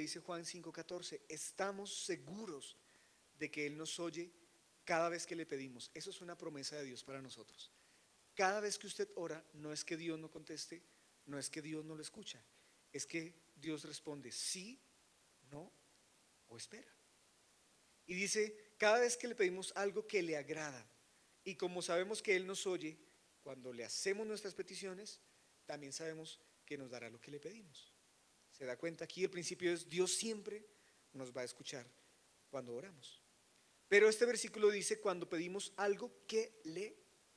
dice Juan 5:14, estamos seguros de que Él nos oye cada vez que le pedimos. Eso es una promesa de Dios para nosotros. Cada vez que usted ora, no es que Dios no conteste, no es que Dios no lo escucha, es que Dios responde sí, no o espera. Y dice, cada vez que le pedimos algo que le agrada, y como sabemos que Él nos oye, cuando le hacemos nuestras peticiones, también sabemos que nos dará lo que le pedimos. ¿Se da cuenta? Aquí el principio es Dios siempre nos va a escuchar cuando oramos. Pero este versículo dice cuando pedimos algo que le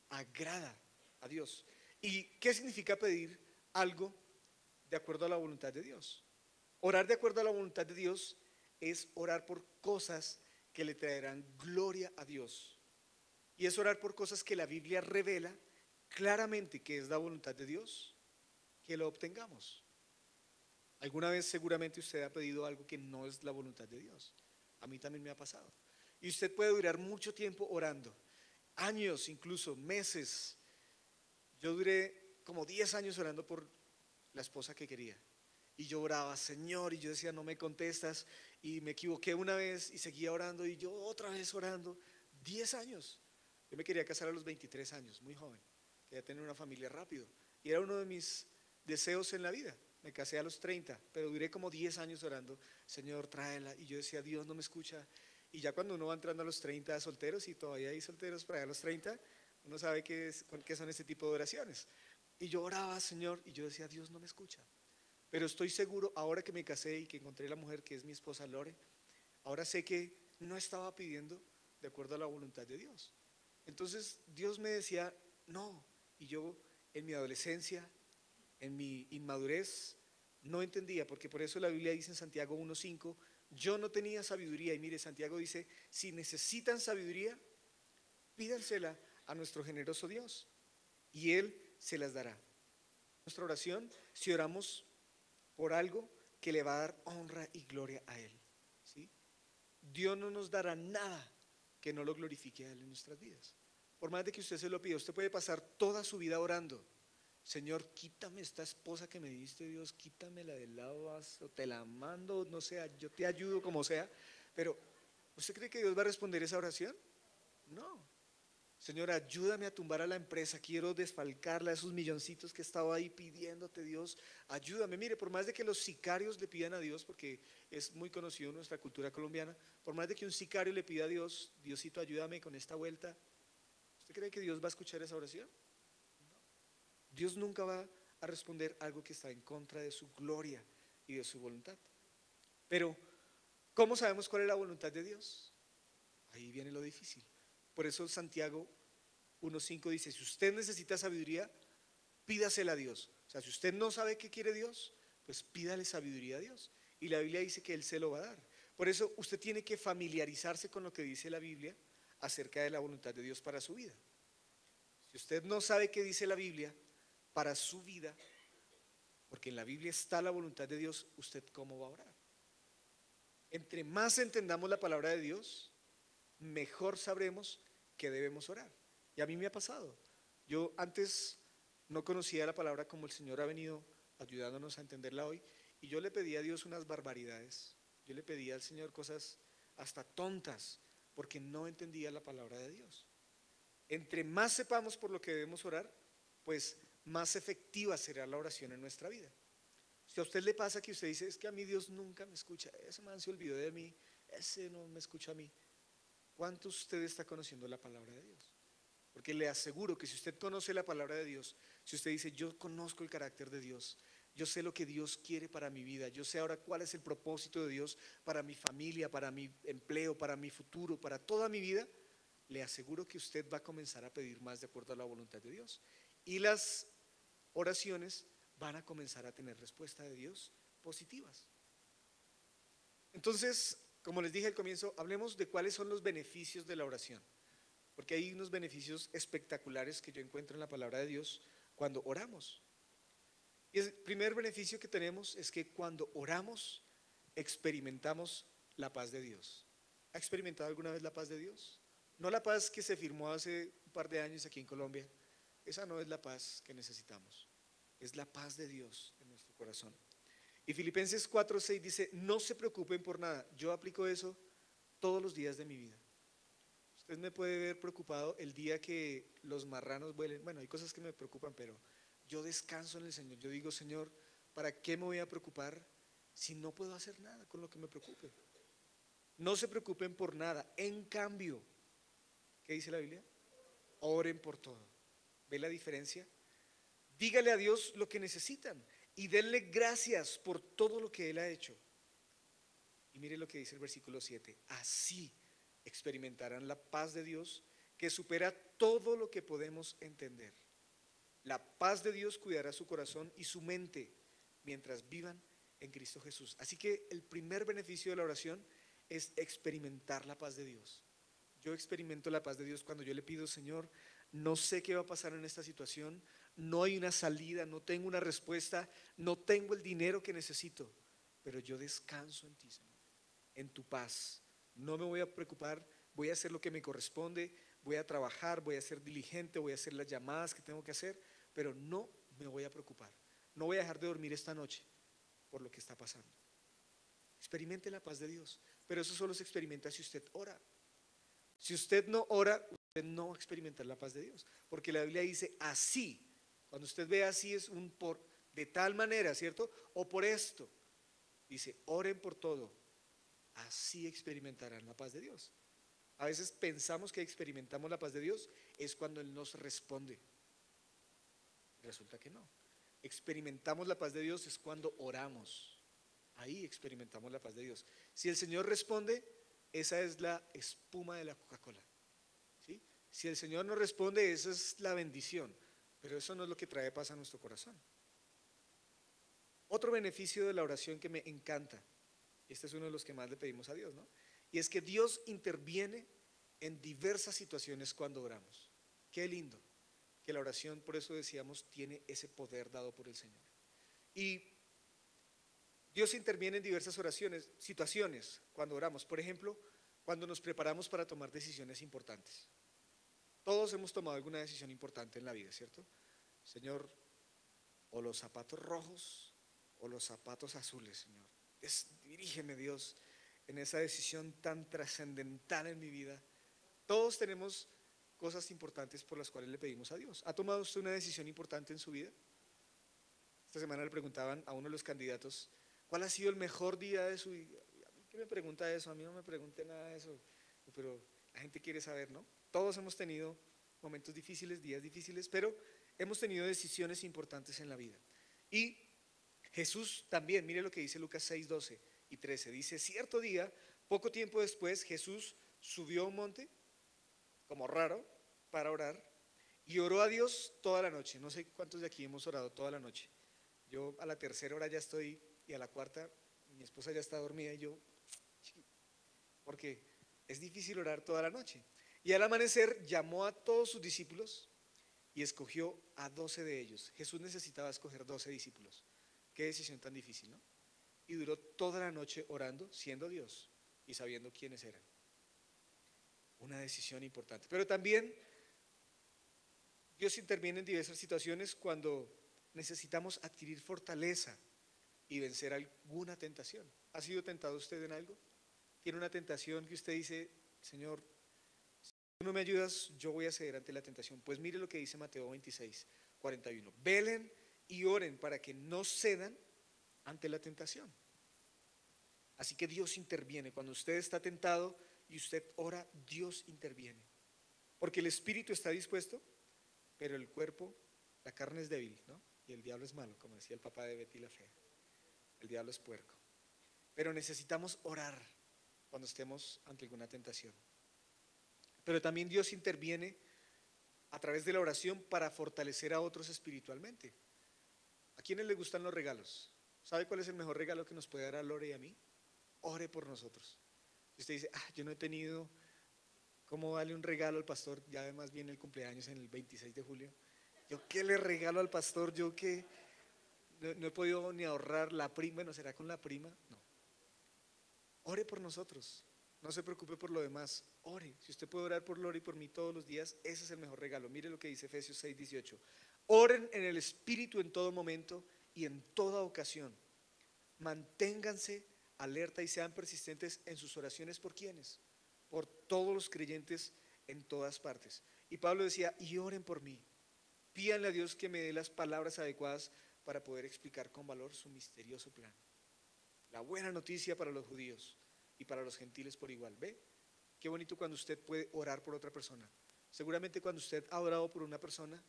agrada a Dios. ¿Y qué significa pedir algo de acuerdo a la voluntad de Dios? Orar de acuerdo a la voluntad de Dios es orar por cosas que le traerán gloria a Dios. Y es orar por cosas que la Biblia revela claramente que es la voluntad de Dios, que lo obtengamos. Alguna vez seguramente usted ha pedido algo que no es la voluntad de Dios. A mí también me ha pasado. Y usted puede durar mucho tiempo orando, años, incluso meses. Yo duré como 10 años orando por la esposa que quería. Y yo oraba, Señor, y yo decía, no me contestas. Y me equivoqué una vez y seguía orando y yo otra vez orando. 10 años. Yo me quería casar a los 23 años, muy joven. Quería tener una familia rápido. Y era uno de mis deseos en la vida. Me casé a los 30, pero duré como 10 años orando, Señor, tráela. Y yo decía, Dios no me escucha. Y ya cuando uno va entrando a los 30 solteros, y todavía hay solteros para allá a los 30, uno sabe qué son ese tipo de oraciones. Y yo oraba, Señor, y yo decía, Dios no me escucha. Pero estoy seguro, ahora que me casé y que encontré la mujer que es mi esposa Lore, ahora sé que no estaba pidiendo de acuerdo a la voluntad de Dios. Entonces Dios me decía, no. Y yo en mi adolescencia, en mi inmadurez, no entendía, porque por eso la Biblia dice en Santiago 1:5, yo no tenía sabiduría. Y mire, Santiago dice, si necesitan sabiduría, pídansela a nuestro generoso Dios y Él se las dará. Nuestra oración, si oramos por algo que le va a dar honra y gloria a Él, ¿sí? Dios no nos dará nada que no lo glorifique a Él en nuestras vidas. Por más de que usted se lo pida, usted puede pasar toda su vida orando, Señor, quítame esta esposa que me diste, Dios, quítamela del lado, o te la mando, no sé, yo te ayudo como sea, pero ¿usted cree que Dios va a responder esa oración? No. Señor, ayúdame a tumbar a la empresa, quiero desfalcarla, esos milloncitos que estaba ahí pidiéndote, Dios, ayúdame. Mire, por más de que los sicarios le pidan a Dios, porque es muy conocido en nuestra cultura colombiana, por más de que un sicario le pida a Dios, Diosito, ayúdame con esta vuelta, ¿usted cree que Dios va a escuchar esa oración? Dios nunca va a responder algo que está en contra de su gloria y de su voluntad. Pero, ¿cómo sabemos cuál es la voluntad de Dios? Ahí viene lo difícil. Por eso Santiago 1:5 dice, si usted necesita sabiduría, pídasela a Dios. O sea, si usted no sabe qué quiere Dios, pues pídale sabiduría a Dios. Y la Biblia dice que Él se lo va a dar. Por eso usted tiene que familiarizarse con lo que dice la Biblia acerca de la voluntad de Dios para su vida. Si usted no sabe qué dice la Biblia para su vida, porque en la Biblia está la voluntad de Dios, ¿usted cómo va a orar? Entre más entendamos la palabra de Dios, mejor sabremos que debemos orar. Y a mí me ha pasado. Yo antes no conocía la palabra como el Señor ha venido ayudándonos a entenderla hoy. Y yo le pedía a Dios unas barbaridades. Yo le pedía al Señor cosas hasta tontas, porque no entendía la palabra de Dios. Entre más sepamos por lo que debemos orar, pues más efectiva será la oración en nuestra vida. Si a usted le pasa que usted dice, es que a mí Dios nunca me escucha, ese man se olvidó de mí, ese no me escucha a mí. ¿Cuánto usted está conociendo la palabra de Dios? Porque le aseguro que si usted conoce la palabra de Dios, si usted dice, yo conozco el carácter de Dios, yo sé lo que Dios quiere para mi vida, yo sé ahora cuál es el propósito de Dios para mi familia, para mi empleo, para mi futuro, para toda mi vida, le aseguro que usted va a comenzar a pedir más de acuerdo a la voluntad de Dios. Y las oraciones van a comenzar a tener respuesta de Dios positivas. Entonces, como les dije al comienzo, hablemos de cuáles son los beneficios de la oración, porque hay unos beneficios espectaculares que yo encuentro en la palabra de Dios cuando oramos. Y el primer beneficio que tenemos es que cuando oramos experimentamos la paz de Dios. ¿Ha experimentado alguna vez la paz de Dios? No la paz que se firmó hace un par de años aquí en Colombia. Esa no es la paz que necesitamos. Es la paz de Dios en nuestro corazón. Y Filipenses 4:6 dice, no se preocupen por nada. Yo aplico eso todos los días de mi vida. Usted me puede ver preocupado el día que los marranos vuelen. Bueno, hay cosas que me preocupan, pero yo descanso en el Señor. Yo digo, Señor, ¿para qué me voy a preocupar si no puedo hacer nada con lo que me preocupe? No se preocupen por nada. En cambio, ¿qué dice la Biblia? Oren por todo. ¿Ve la diferencia? Dígale a Dios lo que necesitan y denle gracias por todo lo que Él ha hecho. Y mire lo que dice el versículo 7. Así experimentarán la paz de Dios que supera todo lo que podemos entender. La paz de Dios cuidará su corazón y su mente mientras vivan en Cristo Jesús. Así que el primer beneficio de la oración es experimentar la paz de Dios. Yo experimento la paz de Dios cuando yo le pido, Señor, no sé qué va a pasar en esta situación, no hay una salida, no tengo una respuesta, no tengo el dinero que necesito, pero yo descanso en ti, Señor, en tu paz. No me voy a preocupar, voy a hacer lo que me corresponde, voy a trabajar, voy a ser diligente, voy a hacer las llamadas que tengo que hacer, pero no me voy a preocupar. No voy a dejar de dormir esta noche por lo que está pasando. Experimente la paz de Dios, pero eso solo se experimenta si usted ora. Si usted no ora, usted no va a experimentar la paz de Dios, porque la Biblia dice así. Cuando usted ve así es un por, de tal manera, ¿cierto? O por esto. Dice, oren por todo. Así experimentarán la paz de Dios. A veces pensamos que experimentamos la paz de Dios es cuando Él nos responde. Resulta que no. Experimentamos la paz de Dios es cuando oramos. Ahí experimentamos la paz de Dios. Si el Señor responde, esa es la espuma de la Coca-Cola, ¿sí? Si el Señor no responde, esa es la bendición, pero eso no es lo que trae paz a nuestro corazón. Otro beneficio de la oración que me encanta, este es uno de los que más le pedimos a Dios, ¿no? Y es que Dios interviene en diversas situaciones cuando oramos. Qué lindo que la oración, por eso decíamos, tiene ese poder dado por el Señor. Y Dios interviene en diversas situaciones cuando oramos. Por ejemplo, cuando nos preparamos para tomar decisiones importantes. Todos hemos tomado alguna decisión importante en la vida, ¿cierto? Señor, o los zapatos rojos o los zapatos azules, Señor. Dirígeme, Dios, en esa decisión tan trascendental en mi vida. Todos tenemos cosas importantes por las cuales le pedimos a Dios. ¿Ha tomado usted una decisión importante en su vida? Esta semana le preguntaban a uno de los candidatos, ¿cuál ha sido el mejor día de su vida? ¿Qué me pregunta eso? A mí no me pregunte nada de eso, pero la gente quiere saber, ¿no? Todos hemos tenido momentos difíciles, días difíciles, pero hemos tenido decisiones importantes en la vida. Y Jesús también, mire lo que dice Lucas 6, 12 y 13. Dice, cierto día, poco tiempo después, Jesús subió a un monte, como raro, para orar, y oró a Dios toda la noche. No sé cuántos de aquí hemos orado toda la noche. Yo a la tercera hora ya estoy, y a la cuarta mi esposa ya está dormida, y yo, porque es difícil orar toda la noche. Y al amanecer llamó a todos sus discípulos y escogió a 12 de ellos. Jesús necesitaba escoger 12 discípulos. Qué decisión tan difícil, ¿no? Y duró toda la noche orando, siendo Dios y sabiendo quiénes eran. Una decisión importante. Pero también Dios interviene en diversas situaciones cuando necesitamos adquirir fortaleza y vencer alguna tentación. ¿Ha sido tentado usted en algo? ¿Tiene una tentación que usted dice, Señor, si tú no me ayudas, yo voy a ceder ante la tentación? Pues mire lo que dice Mateo 26, 41. Velen y oren para que no cedan ante la tentación. Así que Dios interviene. Cuando usted está tentado y usted ora, Dios interviene. Porque el espíritu está dispuesto, pero el cuerpo, la carne es débil, ¿no? Y el diablo es malo, como decía el papá de Betty la Fea. El diablo es puerco. Pero necesitamos orar cuando estemos ante alguna tentación. Pero también Dios interviene a través de la oración para fortalecer a otros espiritualmente. ¿A quiénes les gustan los regalos? ¿Sabe cuál es el mejor regalo que nos puede dar a Lore y a mí? Ore por nosotros. Si usted dice, yo no he tenido cómo darle un regalo al pastor, ya además viene el cumpleaños en el 26 de julio. ¿Yo qué le regalo al pastor? Yo que no he podido ni ahorrar la prima. Bueno, ¿será con la prima? No. Ore por nosotros. No se preocupe por lo demás. Ore. Si usted puede orar por Lore y por mí todos los días, ese es el mejor regalo. Mire lo que dice Efesios 6, 18. Oren en el Espíritu en todo momento y en toda ocasión. manténganse alerta y sean persistentes en sus oraciones. ¿Por quiénes? Por todos los creyentes en todas partes. Y Pablo decía, y oren por mí. Pídanle a Dios que me dé las palabras adecuadas para poder explicar con valor su misterioso plan. La buena noticia para los judíos y para los gentiles por igual. ¿Ve? Qué bonito cuando usted puede orar por otra persona. Seguramente cuando usted ha orado por una persona,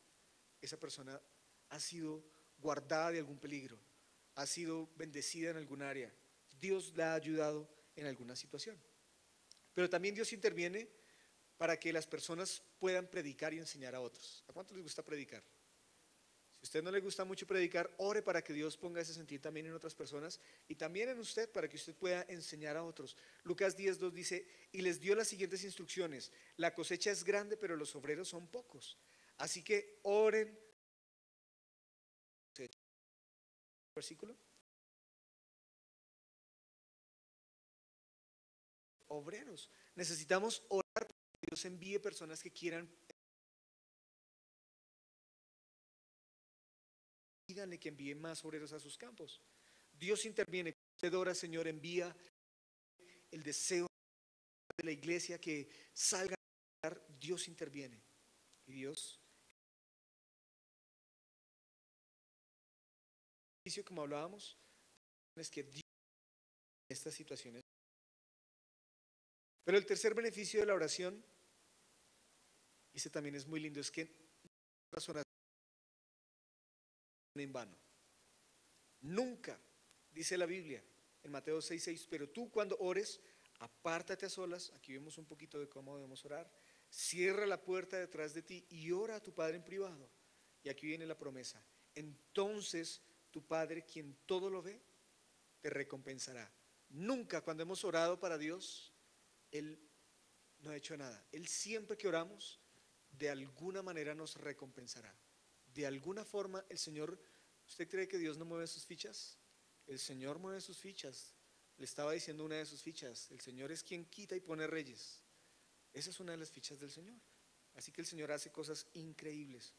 esa persona ha sido guardada de algún peligro, ha sido bendecida en algún área. Dios la ha ayudado en alguna situación. Pero también Dios interviene para que las personas puedan predicar y enseñar a otros. ¿A cuánto les gusta predicar? Si a usted no le gusta mucho predicar, ore para que Dios ponga ese sentir también en otras personas y también en usted para que usted pueda enseñar a otros. Lucas 10:2 dice, y les dio las siguientes instrucciones: la cosecha es grande, pero los obreros son pocos. Así que oren. Versículo. Obreros. Necesitamos orar para que Dios envíe personas que quieran. Díganle que envíe más obreros a sus campos. Dios interviene. Usted ora, Señor, envía el deseo de la iglesia que salga a orar. Dios interviene. Y Dios, como hablábamos, es que Dios en estas situaciones. Pero el tercer beneficio de la oración, y ese también es muy lindo, es que las oraciones en vano. Nunca, dice la Biblia en Mateo 6:6, pero tú cuando ores, apártate a solas, aquí vemos un poquito de cómo debemos orar, cierra la puerta detrás de ti y ora a tu Padre en privado. Y aquí viene la promesa, entonces tu Padre, quien todo lo ve, te recompensará. Nunca cuando hemos orado para Dios, Él no ha hecho nada. Él siempre que oramos, de alguna manera nos recompensará. De alguna forma el Señor, ¿usted cree que Dios no mueve sus fichas? El Señor mueve sus fichas. Le estaba diciendo una de sus fichas, el Señor es quien quita y pone reyes. Esa es una de las fichas del Señor. Así que el Señor hace cosas increíbles.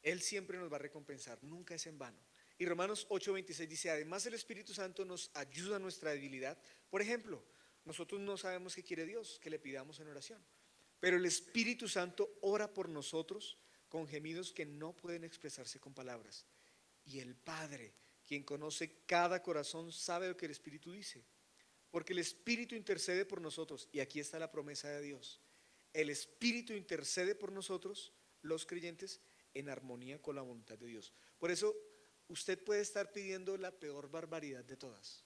Él siempre nos va a recompensar, nunca es en vano. Y Romanos 8:26 dice, además el Espíritu Santo nos ayuda en nuestra debilidad. Por ejemplo, nosotros no sabemos qué quiere Dios, que le pidamos en oración. Pero el Espíritu Santo ora por nosotros con gemidos que no pueden expresarse con palabras. Y el Padre, quien conoce cada corazón, sabe lo que el Espíritu dice. Porque el Espíritu intercede por nosotros. Y aquí está la promesa de Dios. El Espíritu intercede por nosotros, los creyentes, en armonía con la voluntad de Dios. Por eso usted puede estar pidiendo la peor barbaridad de todas.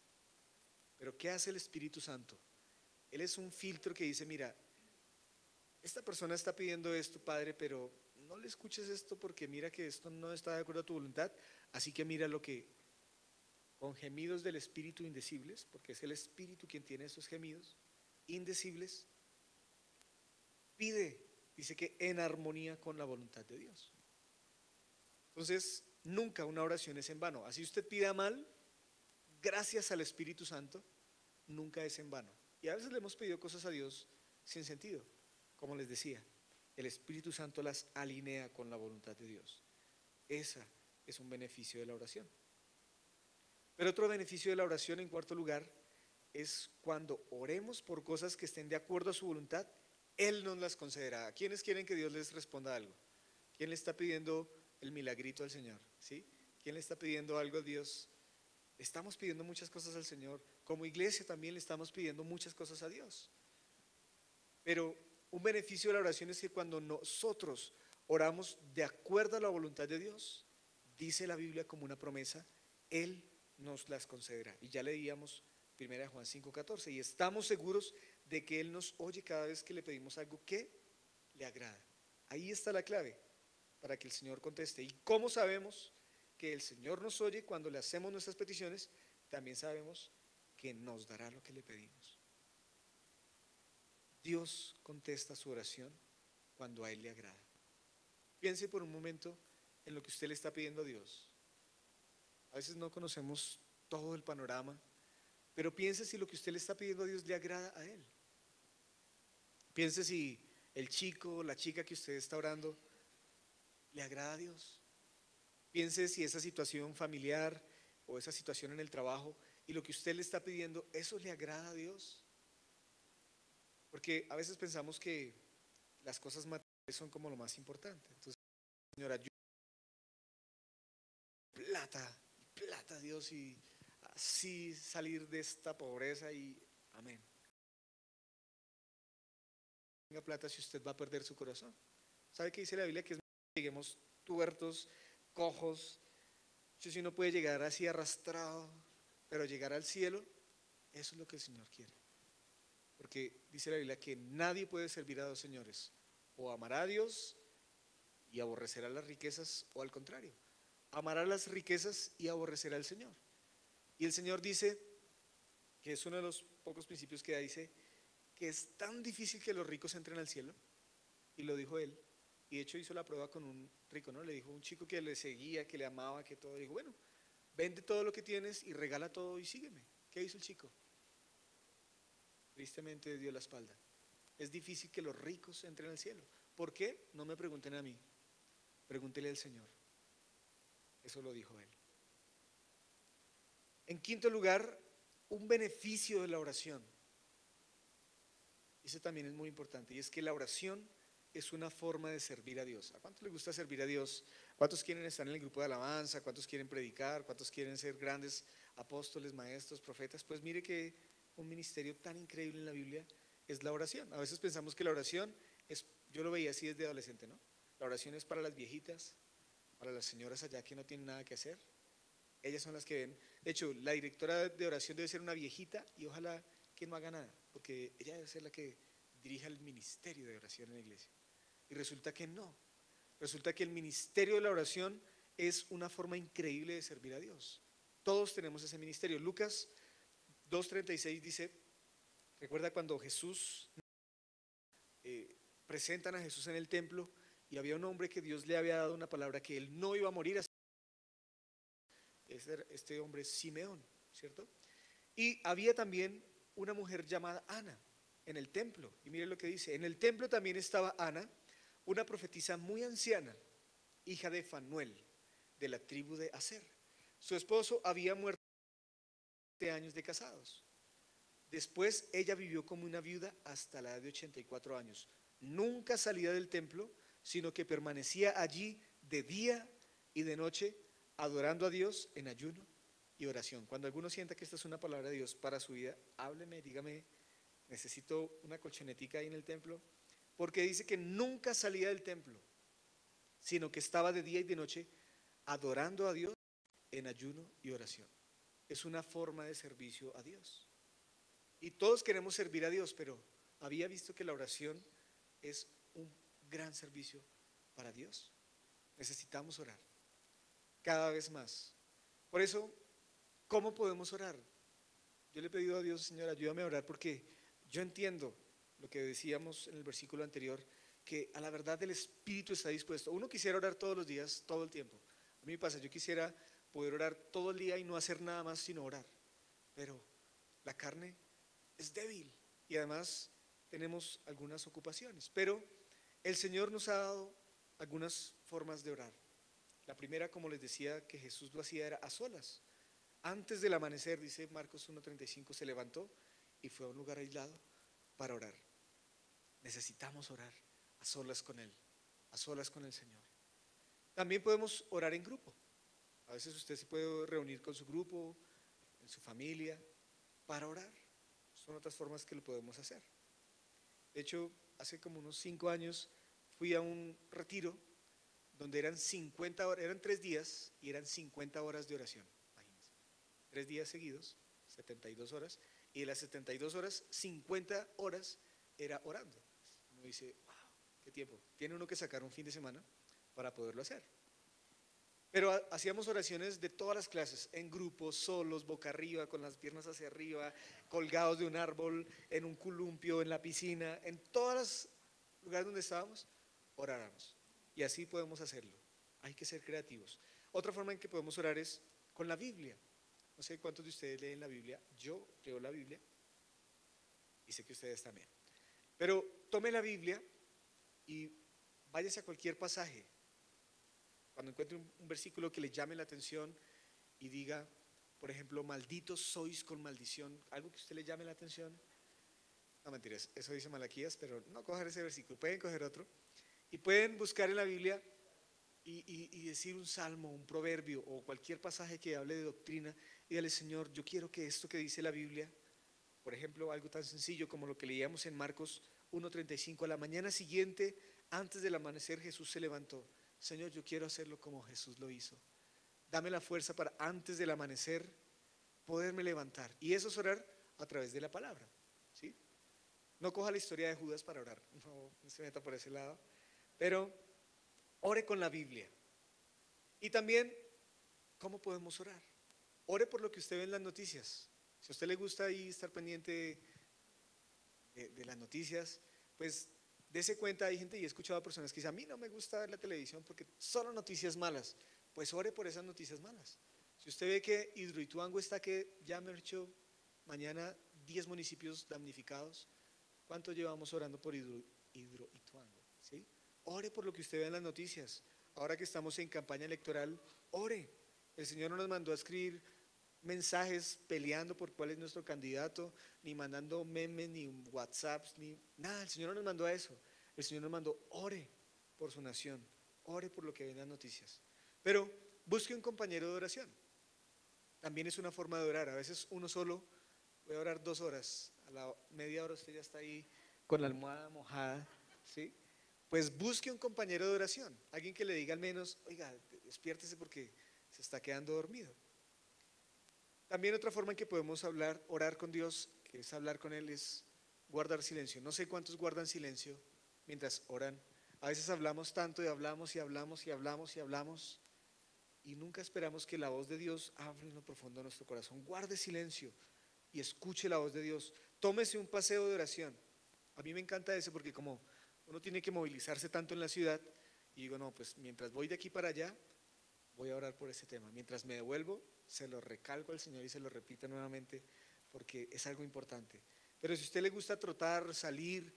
Pero ¿qué hace el Espíritu Santo? Él es un filtro que dice, mira, esta persona está pidiendo esto, Padre, pero no le escuches esto porque mira que esto no está de acuerdo a tu voluntad. Así que mira lo que, con gemidos del Espíritu indecibles, porque es el Espíritu quien tiene esos gemidos indecibles, pide, dice que en armonía con la voluntad de Dios. Entonces, nunca una oración es en vano. Así usted pida mal, gracias al Espíritu Santo, nunca es en vano. Y a veces le hemos pedido cosas a Dios sin sentido. Como les decía, el Espíritu Santo las alinea con la voluntad de Dios. Esa es un beneficio de la oración. Pero otro beneficio de la oración, en cuarto lugar, es cuando oremos por cosas que estén de acuerdo a su voluntad, Él nos las concederá. ¿Quiénes quieren que Dios les responda algo? ¿Quién le está pidiendo el milagrito al Señor? ¿Sí? ¿Quién le está pidiendo algo a Dios? Estamos pidiendo muchas cosas al Señor. Como iglesia también le estamos pidiendo muchas cosas a Dios. Pero un beneficio de la oración es que cuando nosotros oramos de acuerdo a la voluntad de Dios, dice la Biblia como una promesa, Él nos las concederá. Y ya leíamos 1 Juan 5:14, y estamos seguros de que Él nos oye cada vez que le pedimos algo que le agrada. Ahí está la clave para que el Señor conteste. ¿Y cómo sabemos que el Señor nos oye cuando le hacemos nuestras peticiones? También sabemos que nos dará lo que le pedimos. Dios contesta su oración cuando a Él le agrada. Piense por un momento en lo que usted le está pidiendo a Dios. A veces no conocemos todo el panorama, pero piense si lo que usted le está pidiendo a Dios le agrada a Él. Piense si el chico o la chica que usted está orando le agrada a Dios. Piense si esa situación familiar o esa situación en el trabajo y lo que usted le está pidiendo, ¿eso le agrada a Dios? Porque a veces pensamos que las cosas materiales son como lo más importante. Entonces, Señora, yo plata, plata, Dios, y así salir de esta pobreza y amén. Tenga plata si usted va a perder su corazón. ¿Sabe qué dice la Biblia? Que es mejor que lleguemos tuertos, cojos. Si uno puede llegar así arrastrado, pero llegar al cielo, eso es lo que el Señor quiere. Porque dice la Biblia que nadie puede servir a dos señores. O amará a Dios y aborrecerá las riquezas, o al contrario, amará las riquezas y aborrecerá al Señor. Y el Señor dice, que es uno de los pocos principios que da, dice que es tan difícil que los ricos entren al cielo, y lo dijo él, y de hecho hizo la prueba con un rico, ¿no? Le dijo a un chico que le seguía, que le amaba, que todo, le dijo, bueno, vende todo lo que tienes y regala todo y sígueme. ¿Qué hizo el chico? Tristemente dio la espalda. Es difícil que los ricos entren al cielo. ¿Por qué? No me pregunten a mí, pregúntele al Señor. Eso lo dijo él. En quinto lugar, un beneficio de la oración. Eso también es muy importante, y es que la oración es una forma de servir a Dios. ¿A cuántos les gusta servir a Dios? ¿Cuántos quieren estar en el grupo de alabanza? ¿Cuántos quieren predicar? ¿Cuántos quieren ser grandes apóstoles, maestros, profetas? Pues mire que un ministerio tan increíble en la Biblia es la oración. A veces pensamos que la oración es, yo lo veía así desde adolescente, ¿no? La oración es para las viejitas, para las señoras allá que no tienen nada que hacer. Ellas son las que ven. De hecho, la directora de oración debe ser una viejita y ojalá que no haga nada, porque ella debe ser la que dirija el ministerio de oración en la iglesia. Y resulta que no. Resulta que el ministerio de la oración es una forma increíble de servir a Dios. Todos tenemos ese ministerio. Lucas 2:36 dice, recuerda cuando Jesús, presentan a Jesús en el templo y había un hombre que Dios le había dado una palabra que él no iba a morir. Este hombre es Simeón, ¿cierto? Y había también una mujer llamada Ana en el templo. Y miren lo que dice, en el templo también estaba Ana, una profetisa muy anciana, hija de Fanuel, de la tribu de Aser. Su esposo había muerto 7 años de casados. Después ella vivió como una viuda hasta la edad de 84 años. Nunca salía del templo, sino que permanecía allí de día y de noche, adorando a Dios en ayuno y oración. Cuando alguno sienta que esta es una palabra de Dios para su vida, hábleme, dígame, necesito una colchonetica ahí en el templo, porque dice que nunca salía del templo, sino que estaba de día y de noche adorando a Dios en ayuno y oración. Es una forma de servicio a Dios. Y todos queremos servir a Dios, pero había visto que la oración es un gran servicio para Dios. Necesitamos orar cada vez más. Por eso, ¿cómo podemos orar? Yo le he pedido a Dios, Señor, ayúdame a orar, porque yo entiendo lo que decíamos en el versículo anterior, que a la verdad el Espíritu está dispuesto. Uno quisiera orar todos los días, todo el tiempo. A mí me pasa, yo quisiera poder orar todo el día y no hacer nada más sino orar, pero la carne es débil y además tenemos algunas ocupaciones. Pero el Señor nos ha dado algunas formas de orar. La primera, como les decía, que Jesús lo hacía era a solas. Antes del amanecer, dice Marcos 1:35, se levantó y fue a un lugar aislado para orar. Necesitamos orar a solas con Él, a solas con el Señor. También podemos orar en grupo. A veces usted se puede reunir con su grupo, en su familia, para orar. Son otras formas que lo podemos hacer. De hecho, hace como unos 5 años fui a un retiro donde eran 50 horas, eran 3 días y eran 50 horas de oración. Imagínense. 3 días seguidos, 72 horas, y de las 72 horas, 50 horas era orando. Uno dice, wow, qué tiempo. Tiene uno que sacar un fin de semana para poderlo hacer. Pero hacíamos oraciones de todas las clases, en grupos, solos, boca arriba, con las piernas hacia arriba, colgados de un árbol, en un columpio, en la piscina, en todos los lugares donde estábamos, oráramos. Y así podemos hacerlo. Hay que ser creativos. Otra forma en que podemos orar es con la Biblia. No sé cuántos de ustedes leen la Biblia. Yo leo la Biblia y sé que ustedes también. Pero tome la Biblia y váyase a cualquier pasaje. Cuando encuentre un versículo que le llame la atención y diga, por ejemplo, malditos sois con maldición, algo que a usted le llame la atención. No, mentiras, eso dice Malaquías, pero no coger ese versículo, pueden coger otro. Y pueden buscar en la Biblia y decir un salmo, un proverbio o cualquier pasaje que hable de doctrina y dale, Señor, yo quiero que esto que dice la Biblia, por ejemplo, algo tan sencillo como lo que leíamos en Marcos 1:35, a la mañana siguiente, antes del amanecer, Jesús se levantó. Señor, yo quiero hacerlo como Jesús lo hizo. Dame la fuerza para antes del amanecer poderme levantar. Y eso es orar a través de la palabra, ¿sí? No coja la historia de Judas para orar, no se meta por ese lado, pero ore con la Biblia. Y también, ¿cómo podemos orar? Ore por lo que usted ve en las noticias. Si a usted le gusta ahí estar pendiente de las noticias, pues dése cuenta, hay gente, y he escuchado a personas que dicen, a mí no me gusta ver la televisión porque solo noticias malas. Pues ore por esas noticias malas. Si usted ve que Hidroituango está que ya me he hecho mañana 10 municipios damnificados, ¿cuánto llevamos orando por Hidroituango? ¿Sí? Ore por lo que usted ve en las noticias. Ahora que estamos en campaña electoral, ore. El Señor no nos mandó a escribir mensajes peleando por cuál es nuestro candidato, ni mandando memes, ni WhatsApps, ni nada. El Señor no nos mandó a eso. El Señor nos mandó, ore por su nación, ore por lo que ven en las noticias. Pero busque un compañero de oración. También es una forma de orar. A veces uno solo puede orar 2 horas. A la media hora usted ya está ahí con la almohada mojada, ¿sí? Pues busque un compañero de oración. Alguien que le diga al menos, oiga, despiértese porque se está quedando dormido. También otra forma en que podemos orar con Dios, que es hablar con Él, es guardar silencio. No sé cuántos guardan silencio mientras oran. A veces hablamos tanto y hablamos y hablamos y hablamos y hablamos y nunca esperamos que la voz de Dios hable en lo profundo de nuestro corazón. Guarde silencio y escuche la voz de Dios. Tómese un paseo de oración. A mí me encanta eso porque como uno tiene que movilizarse tanto en la ciudad, y digo, no, pues mientras voy de aquí para allá, voy a orar por ese tema. Mientras me devuelvo, se lo recalco al Señor y se lo repito nuevamente porque es algo importante. Pero si a usted le gusta trotar, salir,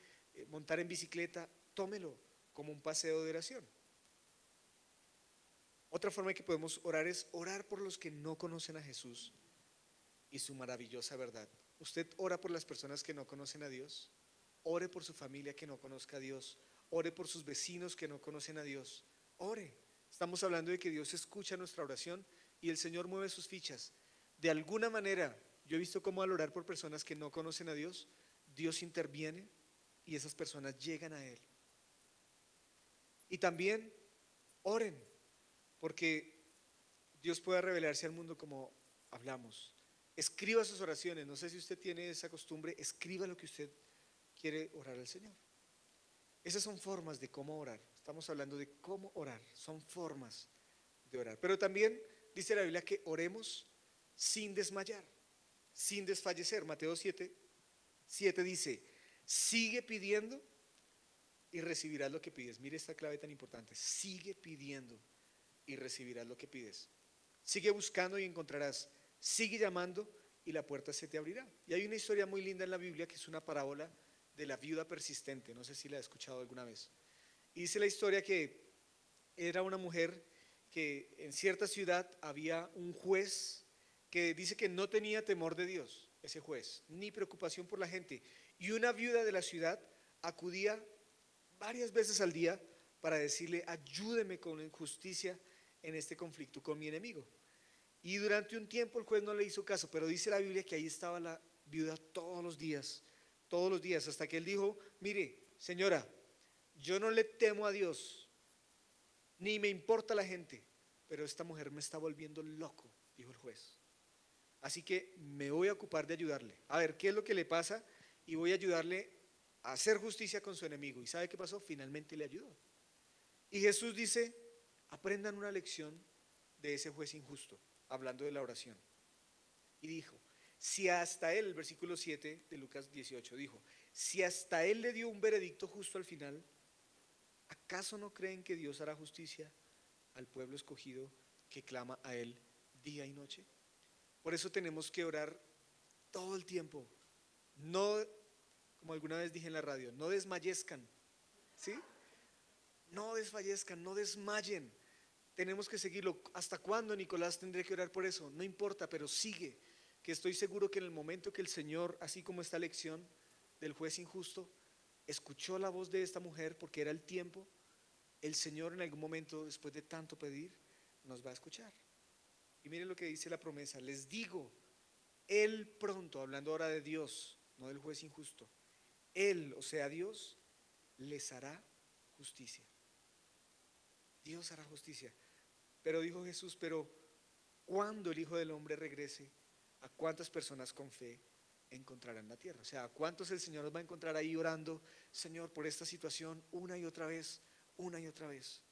montar en bicicleta, tómelo como un paseo de oración. Otra forma en que podemos orar es orar por los que no conocen a Jesús y su maravillosa verdad. ¿Usted ora por las personas que no conocen a Dios? Ore por su familia que no conozca a Dios. Ore por sus vecinos que no conocen a Dios. Ore. Estamos hablando de que Dios escucha nuestra oración y el Señor mueve sus fichas. De alguna manera, yo he visto cómo al orar por personas que no conocen a Dios, Dios interviene y esas personas llegan a Él. Y también oren, porque Dios pueda revelarse al mundo como hablamos. Escriba sus oraciones. No sé si usted tiene esa costumbre, escriba lo que usted quiere orar al Señor. Esas son formas de cómo orar. Estamos hablando de cómo orar, son formas de orar. Pero también dice la Biblia que oremos sin desmayar, sin desfallecer. Mateo 7:7 dice, sigue pidiendo y recibirás lo que pides. Mire esta clave tan importante, sigue pidiendo y recibirás lo que pides. Sigue buscando y encontrarás. Sigue llamando y la puerta se te abrirá. Y hay una historia muy linda en la Biblia que es una parábola de la viuda persistente. No sé si la he escuchado alguna vez. Y dice la historia que era una mujer que en cierta ciudad había un juez que dice que no tenía temor de Dios, ese juez, ni preocupación por la gente. Y una viuda de la ciudad acudía varias veces al día para decirle, ayúdeme con justicia en este conflicto con mi enemigo. Y durante un tiempo el juez no le hizo caso, pero dice la Biblia que ahí estaba la viuda todos los días, hasta que él dijo, mire, señora, yo no le temo a Dios, ni me importa la gente, pero esta mujer me está volviendo loco, dijo el juez. Así que me voy a ocupar de ayudarle. A ver, ¿qué es lo que le pasa? Y voy a ayudarle a hacer justicia con su enemigo. ¿Y sabe qué pasó? Finalmente le ayudó. Y Jesús dice, aprendan una lección de ese juez injusto, hablando de la oración. Y dijo, si hasta él, el versículo 7 de Lucas 18 dijo, si hasta él le dio un veredicto justo al final, ¿acaso no creen que Dios hará justicia al pueblo escogido que clama a él día y noche? Por eso tenemos que orar todo el tiempo. No, como alguna vez dije en la radio, no desmayezcan, ¿sí? No desfallezcan, no desmayen. tenemos que seguirlo. ¿Hasta cuándo, Nicolás, tendré que orar por eso? No importa, pero sigue, que estoy seguro que en el momento que el Señor, así como esta lección del juez injusto, escuchó la voz de esta mujer porque era el tiempo, el Señor en algún momento, después de tanto pedir, nos va a escuchar. Y miren lo que dice la promesa: les digo, Él pronto, hablando ahora de Dios, no del juez injusto, Él, o sea Dios, les hará justicia. Dios hará justicia. Pero dijo Jesús, pero cuando el Hijo del Hombre regrese, ¿a cuántas personas con fe encontrará en la tierra? O sea, ¿a cuántos el Señor nos va a encontrar ahí orando, Señor, por esta situación una y otra vez, una y otra vez?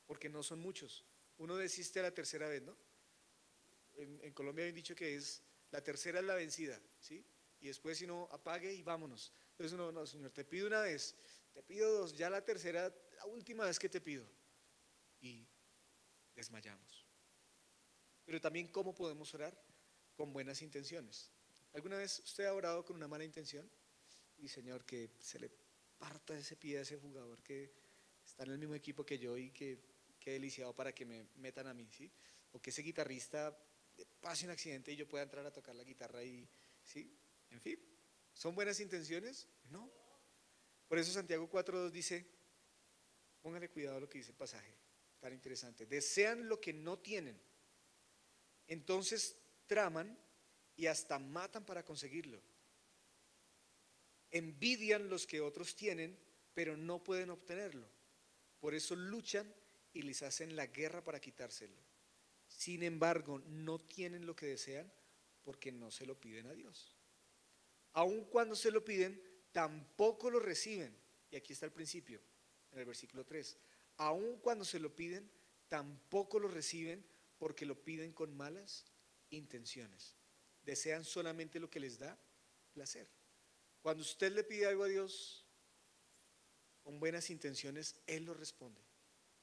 Porque no son muchos. Uno desiste a la tercera vez, ¿no? En Colombia hay un dicho que es, la tercera es la vencida, ¿sí? Y después si no, apague y vámonos. Entonces uno, no, Señor, te pido una vez, te pido dos, ya la tercera, la última vez que te pido. Y desmayamos. Pero también, ¿cómo podemos orar? Con buenas intenciones. ¿Alguna vez usted ha orado con una mala intención? Y Señor, que se le parta ese pie a ese jugador que está en el mismo equipo que yo y que quede lisiado para que me metan a mí, ¿sí? O que ese guitarrista pase un accidente y yo pueda entrar a tocar la guitarra y, ¿sí? En fin, ¿son buenas intenciones? No. Por eso Santiago 4:2 dice, póngale cuidado a lo que dice el pasaje, tan interesante. Desean lo que no tienen, entonces traman y hasta matan para conseguirlo. Envidian los que otros tienen, pero no pueden obtenerlo. Por eso luchan y les hacen la guerra para quitárselo. Sin embargo, no tienen lo que desean porque no se lo piden a Dios. Aun cuando se lo piden, tampoco lo reciben. Y aquí está el principio, en el versículo 3. Aun cuando se lo piden, tampoco lo reciben porque lo piden con malas intenciones. Desean solamente lo que les da placer. Cuando usted le pide algo a Dios con buenas intenciones, Él lo responde.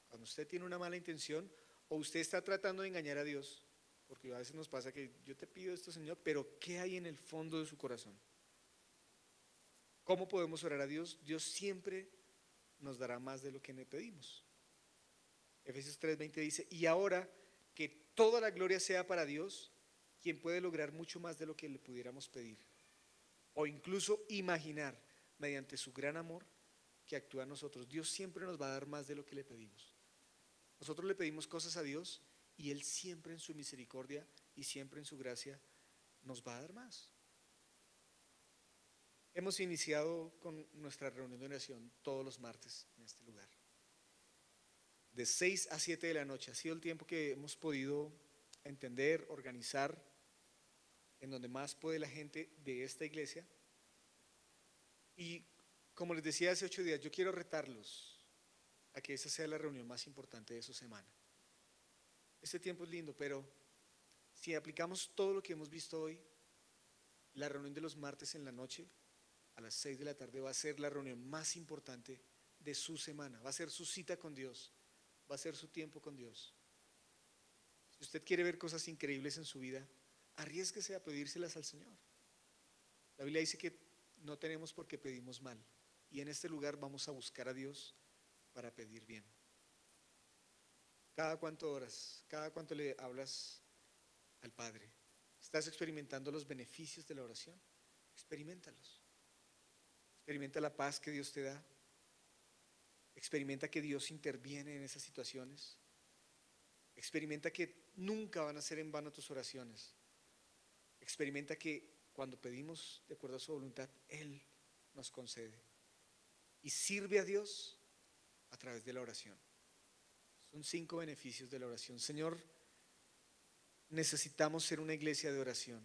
Cuando usted tiene una mala intención o usted está tratando de engañar a Dios, porque a veces nos pasa que yo te pido esto, Señor, pero ¿qué hay en el fondo de su corazón? ¿Cómo podemos orar a Dios? Dios siempre nos dará más de lo que le pedimos. Efesios 3:20 dice, y ahora que toda la gloria sea para Dios, quien puede lograr mucho más de lo que le pudiéramos pedir o incluso imaginar mediante su gran amor que actúa en nosotros. Dios siempre nos va a dar más de lo que le pedimos. Nosotros le pedimos cosas a Dios y Él siempre en su misericordia y siempre en su gracia nos va a dar más. Hemos iniciado con nuestra reunión de oración todos los martes en este lugar. De 6 a 7 de la noche ha sido el tiempo que hemos podido entender, organizar, en donde más puede la gente de esta iglesia. Y como les decía hace 8 días, yo quiero retarlos a que esa sea la reunión más importante de su semana. Este tiempo es lindo, pero si aplicamos todo lo que hemos visto hoy, la reunión de los martes en la noche a las 6 de la tarde va a ser la reunión más importante de su semana, va a ser su cita con Dios, va a ser su tiempo con Dios. Si usted quiere ver cosas increíbles en su vida, arriésguese a pedírselas al Señor. La Biblia dice que no tenemos por qué pedimos mal, y en este lugar vamos a buscar a Dios para pedir bien. ¿Cada cuánto oras? ¿Cada cuánto le hablas al Padre? ¿Estás experimentando los beneficios de la oración? Experimentalos. Experimenta la paz que Dios te da. Experimenta que Dios interviene en esas situaciones. Experimenta que nunca van a ser en vano tus oraciones. Experimenta que cuando pedimos de acuerdo a su voluntad, Él nos concede. Y sirve a Dios a través de la oración. Son 5 beneficios de la oración. Señor, necesitamos ser una iglesia de oración.